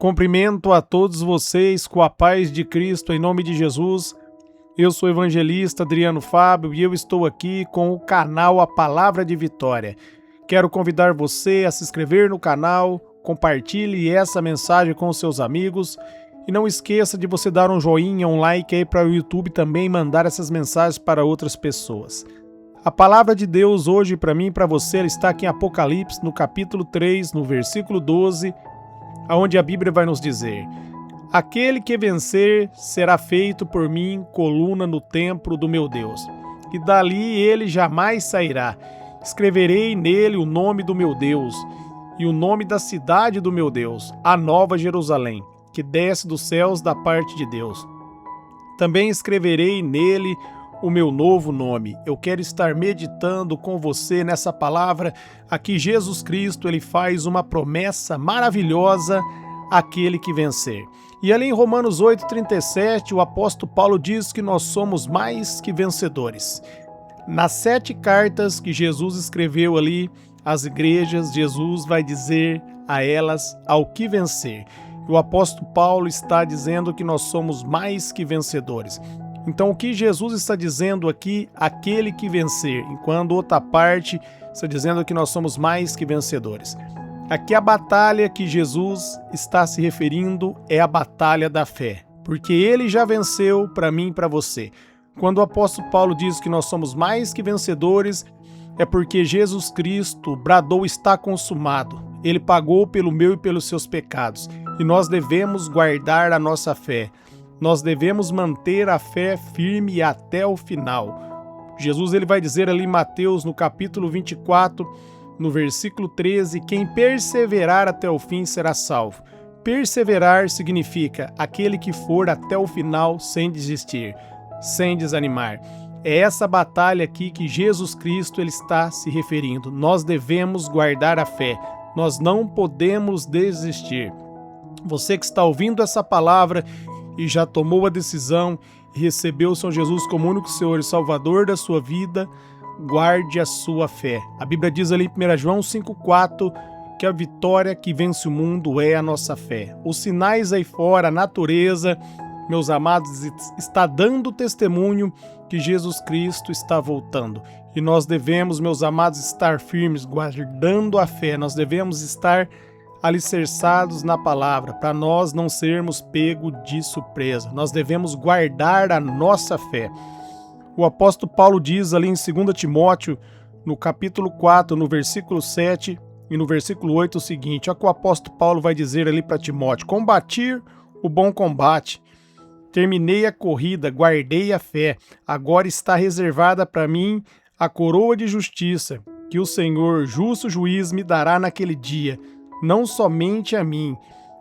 Cumprimento a todos vocês com a paz de Cristo, em nome de Jesus. Eu sou o evangelista Adriano Fábio e eu estou aqui com o canal A Palavra de Vitória. Quero convidar você a se inscrever no canal, compartilhe essa mensagem com seus amigos e não esqueça de você dar um joinha, um like aí para o YouTube também mandar essas mensagens para outras pessoas. A palavra de Deus hoje para mim e para você ela está aqui em Apocalipse, no capítulo 3, no versículo 12, onde a Bíblia vai nos dizer: aquele que vencer será feito por mim coluna no templo do meu Deus, e dali ele jamais sairá. Escreverei nele o nome do meu Deus e o nome da cidade do meu Deus, a Nova Jerusalém, que desce dos céus da parte de Deus. Também escreverei nele o meu novo nome. Eu quero estar meditando com você nessa palavra. Aqui Jesus Cristo ele faz uma promessa maravilhosa àquele que vencer. E ali em Romanos 8,37, o apóstolo Paulo diz que nós somos mais que vencedores. Nas 7 cartas que Jesus escreveu ali às igrejas, Jesus vai dizer a elas ao que vencer. O apóstolo Paulo está dizendo que nós somos mais que vencedores. Então o que Jesus está dizendo aqui, aquele que vencer, enquanto outra parte está dizendo que nós somos mais que vencedores. Aqui a batalha que Jesus está se referindo é a batalha da fé, porque ele já venceu para mim e para você. Quando o apóstolo Paulo diz que nós somos mais que vencedores, é porque Jesus Cristo bradou está consumado. Ele pagou pelo meu e pelos seus pecados. E nós devemos guardar a nossa fé. Nós devemos manter a fé firme até o final. Jesus ele vai dizer ali em Mateus, no capítulo 24, no versículo 13, quem perseverar até o fim será salvo. Perseverar significa aquele que for até o final sem desistir, sem desanimar. É essa batalha aqui que Jesus Cristo ele está se referindo. Nós devemos guardar a fé. Nós não podemos desistir. Você que está ouvindo essa palavra e já tomou a decisão e recebeu o Senhor Jesus como único Senhor e Salvador da sua vida, guarde a sua fé. A Bíblia diz ali em 1 João 5,4 que a vitória que vence o mundo é a nossa fé. Os sinais aí fora, a natureza, meus amados, está dando testemunho que Jesus Cristo está voltando. E nós devemos, meus amados, estar firmes, guardando a fé. Nós devemos estar alicerçados na palavra, para nós não sermos pegos de surpresa. Nós devemos guardar a nossa fé. O apóstolo Paulo diz ali em 2 Timóteo, no capítulo 4, no versículo 7 e no versículo 8 o seguinte: olha o que o apóstolo Paulo vai dizer ali para Timóteo: combati o bom combate, terminei a corrida, guardei a fé, agora está reservada para mim a coroa de justiça, que o Senhor, justo juiz, me dará naquele dia, não somente a mim,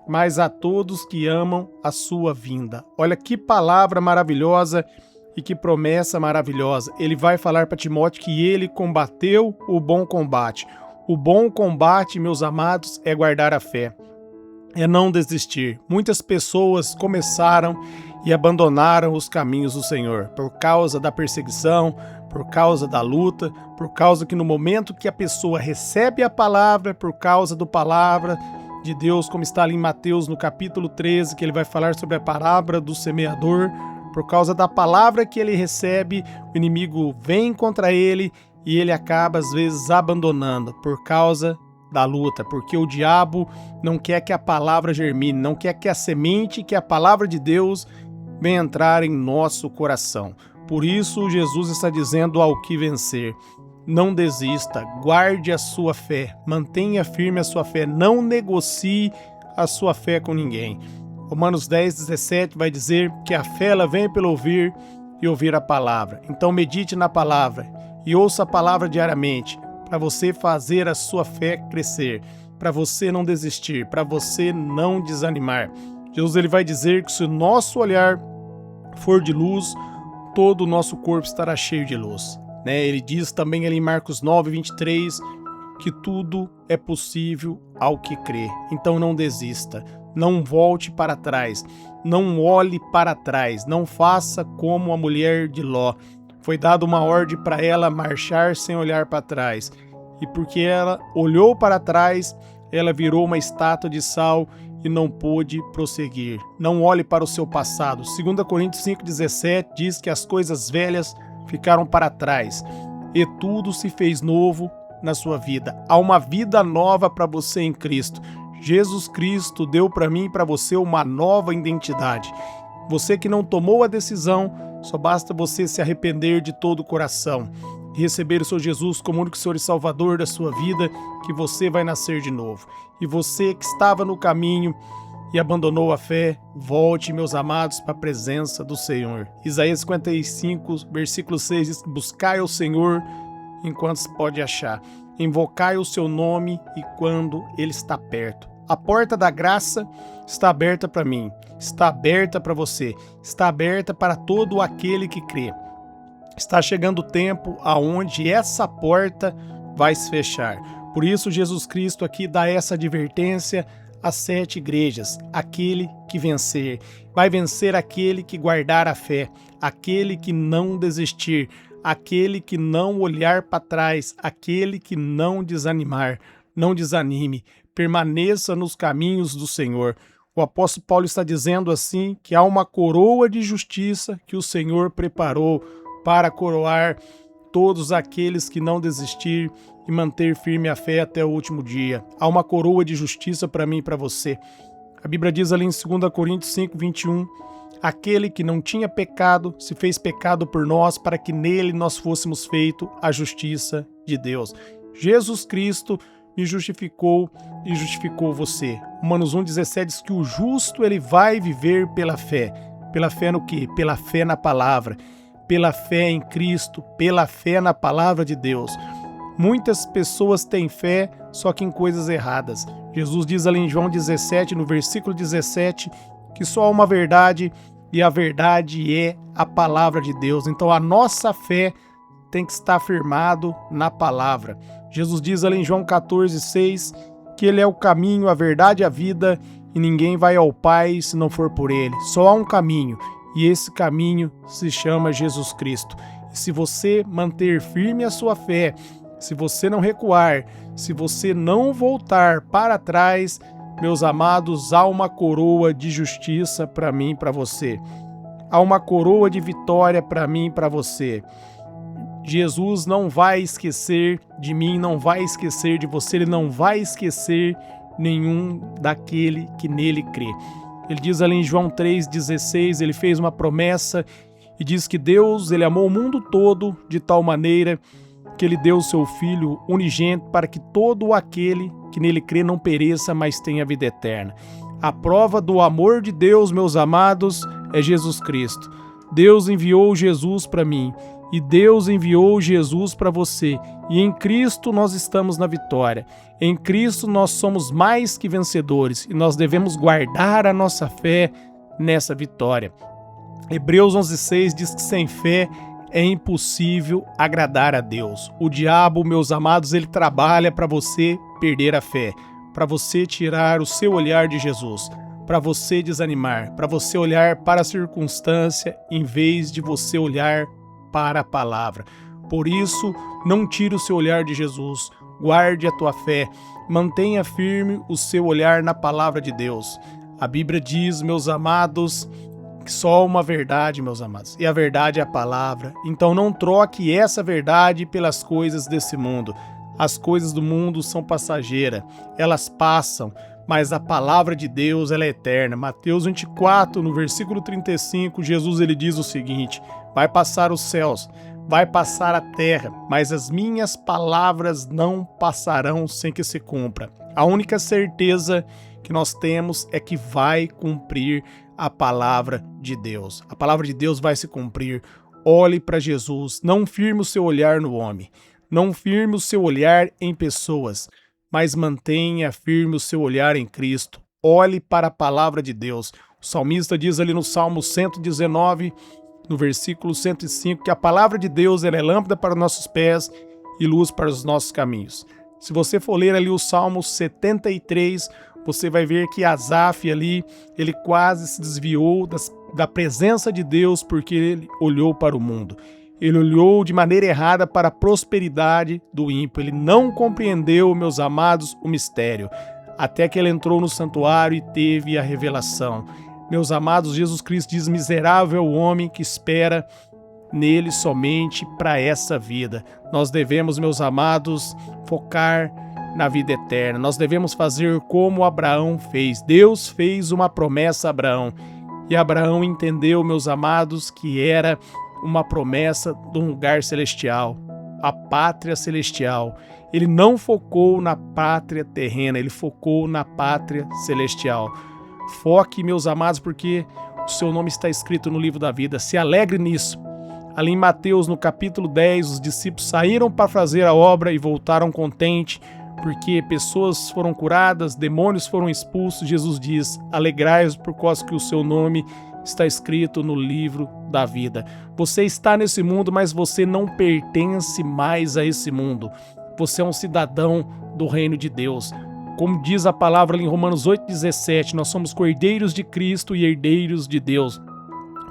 mas a todos que amam a sua vinda. Olha que palavra maravilhosa e que promessa maravilhosa. Ele vai falar para Timóteo que ele combateu o bom combate. O bom combate, meus amados, é guardar a fé, é não desistir. Muitas pessoas começaram e abandonaram os caminhos do Senhor por causa da perseguição, por causa da luta, por causa que no momento que a pessoa recebe a palavra, por causa da palavra de Deus, como está ali em Mateus no capítulo 13, que ele vai falar sobre a palavra do semeador, por causa da palavra que ele recebe, o inimigo vem contra ele e ele acaba às vezes abandonando por causa da luta, porque o diabo não quer que a palavra germine, não quer que a semente, que a palavra de Deus venha entrar em nosso coração. Por isso Jesus está dizendo ao que vencer: não desista, guarde a sua fé, mantenha firme a sua fé, não negocie a sua fé com ninguém. Romanos 10,17 vai dizer que a fé ela vem pelo ouvir e ouvir a palavra. Então medite na palavra e ouça a palavra diariamente, para você fazer a sua fé crescer, para você não desistir, para você não desanimar. Jesus ele vai dizer que se o nosso olhar for de luz, todo o nosso corpo estará cheio de luz. Ele diz também ali em Marcos 9,23 que tudo é possível ao que crê. Então não desista, não volte para trás, não olhe para trás, não faça como a mulher de Ló. Foi dada uma ordem para ela marchar sem olhar para trás. E porque ela olhou para trás, ela virou uma estátua de sal e não pôde prosseguir. Não olhe para o seu passado. 2 Coríntios 5,17 diz que as coisas velhas ficaram para trás e tudo se fez novo na sua vida. Há uma vida nova para você em Cristo. Jesus Cristo deu para mim e para você uma nova identidade. Você que não tomou a decisão, só basta você se arrepender de todo o coração e receber o seu Jesus como único Senhor e Salvador da sua vida, que você vai nascer de novo. E você que estava no caminho e abandonou a fé, volte, meus amados, para a presença do Senhor. Isaías 55, versículo 6 diz: buscai o Senhor enquanto se pode achar, invocai o seu nome e quando ele está perto. A porta da graça está aberta para mim, está aberta para você, está aberta para todo aquele que crê. Está chegando o tempo aonde essa porta vai se fechar. Por isso Jesus Cristo aqui dá essa advertência às 7 igrejas: aquele que vencer, vai vencer aquele que guardar a fé, aquele que não desistir, aquele que não olhar para trás, aquele que não desanimar. Não desanime, permaneça nos caminhos do Senhor. O apóstolo Paulo está dizendo assim que há uma coroa de justiça que o Senhor preparou para coroar todos aqueles que não desistir e manter firme a fé até o último dia. Há uma coroa de justiça para mim e para você. A Bíblia diz ali em 2 Coríntios 5, 21, aquele que não tinha pecado se fez pecado por nós, para que nele nós fôssemos feito a justiça de Deus. Jesus Cristo me justificou e justificou você. Romanos 1,17 diz que o justo ele vai viver pela fé. Pela fé no quê? Pela fé na palavra. Pela fé em Cristo, pela fé na palavra de Deus. Muitas pessoas têm fé, só que em coisas erradas. Jesus diz ali em João 17, no versículo 17, que só há uma verdade e a verdade é a palavra de Deus. Então a nossa fé tem que estar firmado na palavra. Jesus diz ali em João 14,6 que ele é o caminho, a verdade e a vida e ninguém vai ao Pai se não for por ele. Só há um caminho. E esse caminho se chama Jesus Cristo. E se você manter firme a sua fé, se você não recuar, se você não voltar para trás, meus amados, há uma coroa de justiça para mim e para você. Há uma coroa de vitória para mim e para você. Jesus não vai esquecer de mim, não vai esquecer de você, ele não vai esquecer nenhum daquele que nele crê. Ele diz ali em João 3,16, ele fez uma promessa e diz que Deus, ele amou o mundo todo de tal maneira que ele deu o seu Filho unigênito para que todo aquele que nele crê não pereça, mas tenha vida eterna. A prova do amor de Deus, meus amados, é Jesus Cristo. Deus enviou Jesus para mim e Deus enviou Jesus para você. E em Cristo nós estamos na vitória. Em Cristo nós somos mais que vencedores e nós devemos guardar a nossa fé nessa vitória. Hebreus 11,6 diz que sem fé é impossível agradar a Deus. O diabo, meus amados, ele trabalha para você perder a fé, para você tirar o seu olhar de Jesus, para você desanimar, para você olhar para a circunstância em vez de você olhar para a palavra. Por isso, não tire o seu olhar de Jesus, guarde a tua fé, mantenha firme o seu olhar na palavra de Deus. A Bíblia diz, meus amados, que só há uma verdade, meus amados, e a verdade é a palavra. Então não troque essa verdade pelas coisas desse mundo. As coisas do mundo são passageiras, elas passam, mas a palavra de Deus ela é eterna. Mateus 24, no versículo 35, Jesus ele diz o seguinte: vai passar os céus, vai passar a terra, mas as minhas palavras não passarão sem que se cumpra. A única certeza que nós temos é que vai cumprir a palavra de Deus. A palavra de Deus vai se cumprir. Olhe para Jesus, não firme o seu olhar no homem, não firme o seu olhar em pessoas, mas mantenha firme o seu olhar em Cristo. Olhe para a palavra de Deus. O salmista diz ali no Salmo 119, no versículo 105, que a palavra de Deus ela é lâmpada para os nossos pés e luz para os nossos caminhos. Se você for ler ali o Salmo 73, você vai ver que Asaf ali, ele quase se desviou da presença de Deus porque ele olhou para o mundo. Ele olhou de maneira errada para a prosperidade do ímpio. Ele não compreendeu, meus amados, o mistério. até que ele entrou no santuário e teve a revelação. Meus amados, Jesus Cristo diz: miserável é o homem que espera nele somente para essa vida. Nós devemos, meus amados, focar na vida eterna. Nós devemos fazer como Abraão fez. Deus fez uma promessa a Abraão. E Abraão entendeu, meus amados, que era uma promessa de um lugar celestial, a pátria celestial. Ele não focou na pátria terrena, ele focou na pátria celestial. Foque, meus amados, porque o seu nome está escrito no livro da vida. Se alegre nisso. Ali em Mateus, no capítulo 10, os discípulos saíram para fazer a obra e voltaram contentes, porque pessoas foram curadas, demônios foram expulsos. Jesus diz: alegrai-vos por causa que o seu nome está escrito no livro da vida. Você está nesse mundo, mas você não pertence mais a esse mundo. Você é um cidadão do reino de Deus. Como diz a palavra ali em Romanos 8,17, nós somos cordeiros de Cristo e herdeiros de Deus.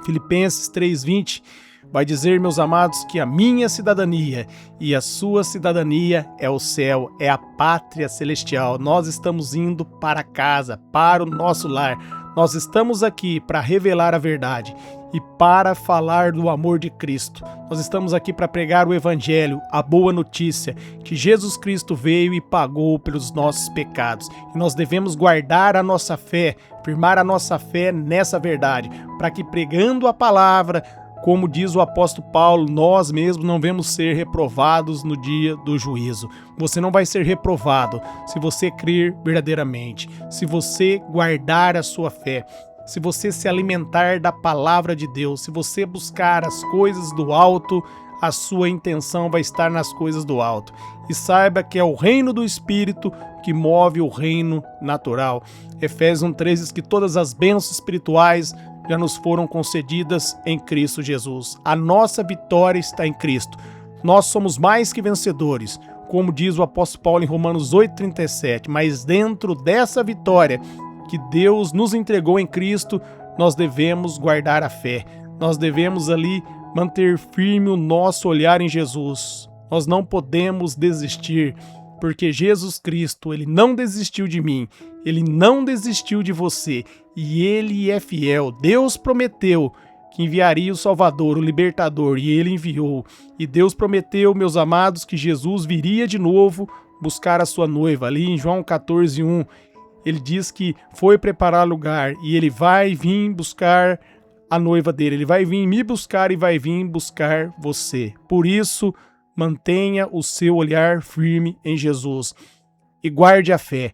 Filipenses 3,20 vai dizer, meus amados, que a minha cidadania e a sua cidadania é o céu, é a pátria celestial. Nós estamos indo para casa, para o nosso lar. Nós estamos aqui para revelar a verdade e para falar do amor de Cristo. Nós estamos aqui para pregar o Evangelho, a boa notícia, que Jesus Cristo veio e pagou pelos nossos pecados. E nós devemos guardar a nossa fé, firmar a nossa fé nessa verdade, para que pregando a palavra, como diz o apóstolo Paulo, nós mesmos não vamos ser reprovados no dia do juízo. Você não vai ser reprovado se você crer verdadeiramente, se você guardar a sua fé, se você se alimentar da palavra de Deus, se você buscar as coisas do alto, a sua intenção vai estar nas coisas do alto. E saiba que é o reino do Espírito que move o reino natural. Efésios 1,3 diz que todas as bênçãos espirituais já nos foram concedidas em Cristo Jesus. A nossa vitória está em Cristo. Nós somos mais que vencedores, como diz o apóstolo Paulo em Romanos 8,37. Mas dentro dessa vitória que Deus nos entregou em Cristo, nós devemos guardar a fé. Nós devemos ali manter firme o nosso olhar em Jesus. Nós não podemos desistir, porque Jesus Cristo, Ele não desistiu de mim, Ele não desistiu de você, e Ele é fiel. Deus prometeu que enviaria o Salvador, o Libertador, e Ele enviou. E Deus prometeu, meus amados, que Jesus viria de novo buscar a sua noiva. Ali em João 14,1, Ele diz que foi preparar lugar, e Ele vai vir buscar a noiva dele. Ele vai vir me buscar e vai vir buscar você. Por isso, mantenha o seu olhar firme em Jesus e guarde a fé.